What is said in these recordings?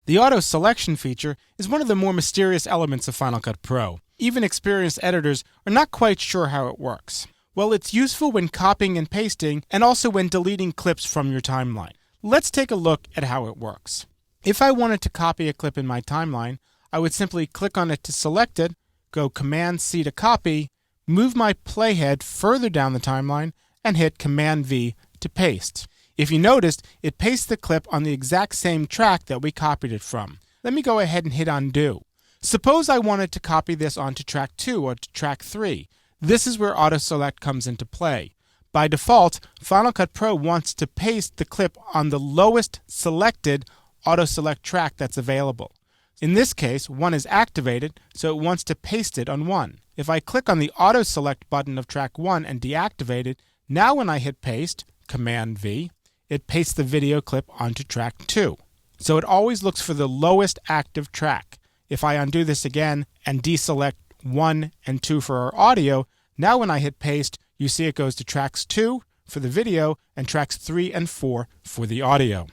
The auto selection feature is one of the more mysterious elements of Final Cut Pro. Even experienced editors are not quite sure how it works. Well, it's useful when copying and pasting and also when deleting clips from your timeline. Let's take a look at how it works. If I wanted to copy a clip in my timeline, I would simply click on it to select it, go Command-C to copy, move my playhead further down the timeline, and hit Command-V to paste. If you noticed, it pastes the clip on the exact same track that we copied it from. Let me go ahead and hit Undo. Suppose I wanted to copy this onto track 2 or to track 3. This is where Auto Select comes into play. By default, Final Cut Pro wants to paste the clip on the lowest selected Auto Select track that's available. In this case, 1 is activated, so it wants to paste it on 1. If I click on the Auto Select button of track 1 and deactivate it, now when I hit Paste, Command-V, it pastes the video clip onto track 2. So it always looks for the lowest active track. If I undo this again and deselect 1 and 2 for our audio, now when I hit paste, you see it goes to tracks 2 for the video and tracks 3 and 4 for the audio.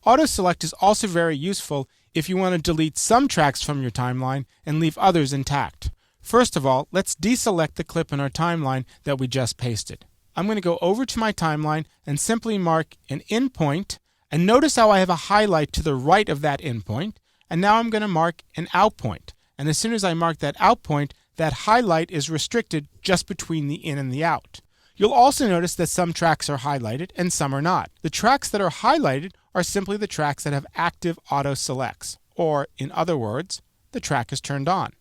Auto Select is also very useful if you want to delete some tracks from your timeline and leave others intact. First of all, let's deselect the clip in our timeline that we just pasted. I'm going to go over to my timeline and simply mark an in point, and notice how I have a highlight to the right of that in point, and now I'm going to mark an out point. And as soon as I mark that out point, that highlight is restricted just between the in and the out. You'll also notice that some tracks are highlighted and some are not. The tracks that are highlighted are simply the tracks that have active auto selects, or in other words, the track is turned on.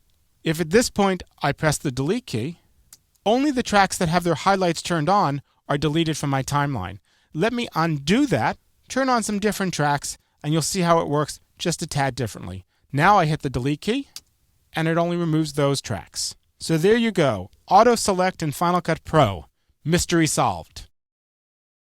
If at this point I press the delete key, only the tracks that have their highlights turned on are deleted from my timeline. Let me undo that, turn on some different tracks, and you'll see how it works just a tad differently. Now I hit the delete key, and it only removes those tracks. So there you go. Auto Select in Final Cut Pro. Mystery solved.